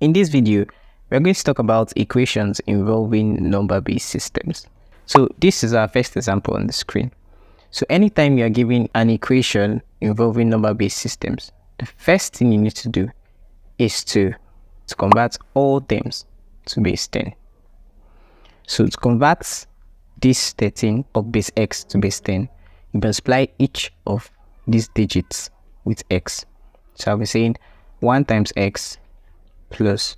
In this video, we're going to talk about equations involving number-based systems. So this is our first example on the screen. So anytime you're given an equation involving number-based systems, the first thing you need to do is to convert all terms to base 10. So to convert this 13 of base x to base 10, you multiply each of these digits with x. So I'll be saying 1 times x plus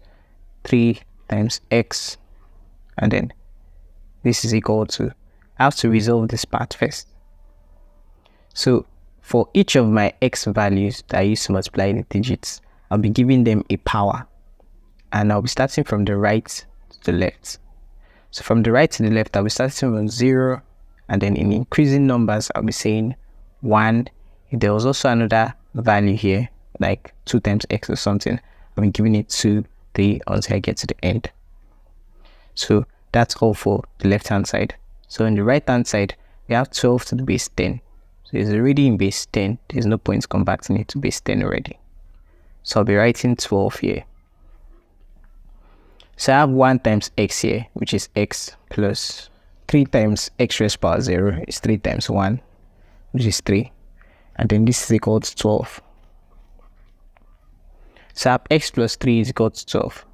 3 times x, and then this is equal to, I have to resolve this part first. So for each of my x values that I use to multiply the digits, I'll be giving them a power, and I'll be starting from the right to the left. So from the right to the left, I'll be starting from 0, and then in increasing numbers, I'll be saying 1. If there was also another value here, like 2 times x or something, I'll be giving it 2, 3 until I get to the end. So that's all for the left hand side. So on the right hand side, we have 12 to the base 10. So it's already in base 10. There's no point converting it to base 10 already. So I'll be writing 12 here. So I have 1 times x here, which is x, plus 3 times x raised power 0 is 3 times 1, which is 3. And then this is equal to 12. So I have x plus 3 is equal to 12.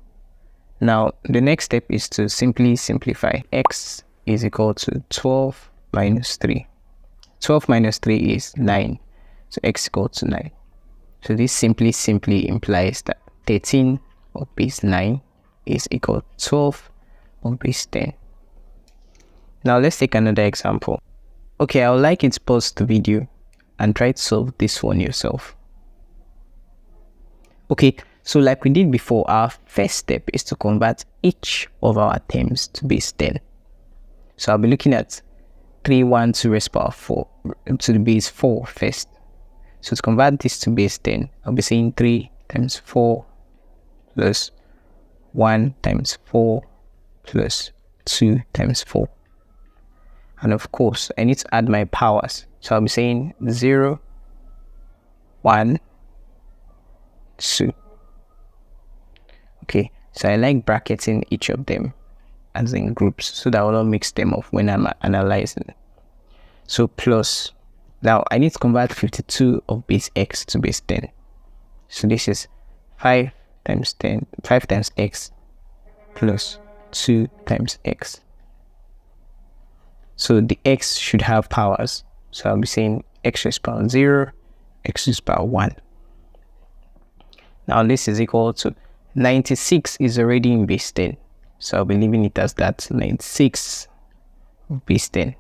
Now, the next step is to simply simplify. X is equal to 12 minus 3. 12 minus 3 is 9. So x is equal to 9. So this simply implies that 13 of base 9 is equal to 12 of base 10. Now let's take another example. Okay, I would like you to pause the video and try to solve this one yourself. Okay, so like we did before, our first step is to convert each of our terms to base 10. So I'll be looking at 3, 1, 2 raised power 4 to the base 4 first. So to convert this to base 10, I'll be saying 3 times 4 plus 1 times 4 plus 2 times 4. And of course, I need to add my powers. So I'll be saying 0, 1, 2. Okay, so I like bracketing each of them as in groups so that I will not mix them up when I'm analyzing. So plus, now I need to convert 52 of base x to base 10. So this is 5 times x plus 2 times x. So the x should have powers. So I'll be saying x raised power 0, x raised power 1. Now this is equal to 96 is already in base 10. So I'll be leaving it as that, 96 of base 10.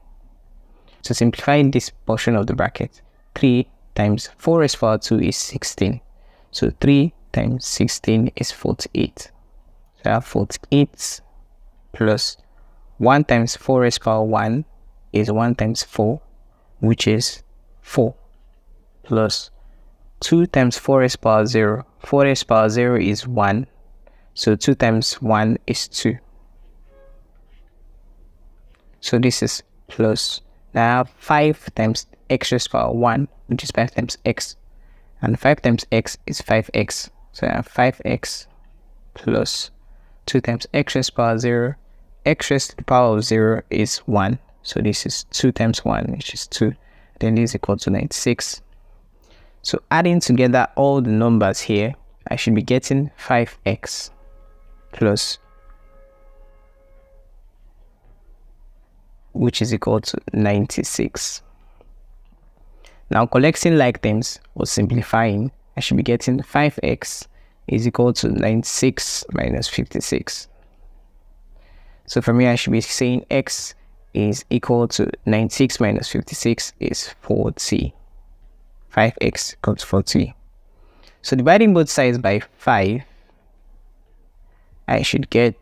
So simplifying this portion of the bracket, 3 times 4 raised power 2 is 16. So 3 times 16 is 48. So I have 48 plus 1 times 4 raised power 1 is 1 times 4, which is 4, plus 2 times 4 raised power 0. 4 raised power 0 is 1. So 2 times 1 is 2. So this is plus. Now I have 5 times x raised power 1, which is 5 times x. And 5 times x is 5x. So I have 5x plus 2 times x raised power 0. X raised to the power of 0 is 1. So this is 2 times 1, which is 2. Then this is equal to 96. So adding together all the numbers here, I should be getting 5x plus, which is equal to 96. Now collecting like terms or simplifying, I should be getting 5x is equal to 96 minus 56. So for me, I should be saying x is equal to 96 minus 56 is 40. 5x equals 40. So dividing both sides by 5, I should get,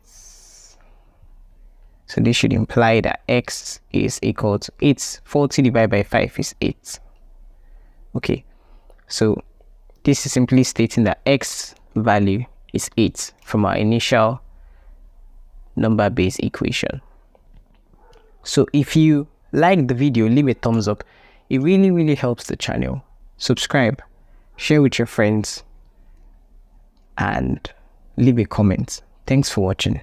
so this should imply that x is equal to 8. 40 divided by 5 is 8. Okay, so this is simply stating that x value is 8 from our initial number-based equation. So if you like the video, leave a thumbs up. It really helps the channel. Subscribe, share with your friends, and leave a comment. Thanks for watching.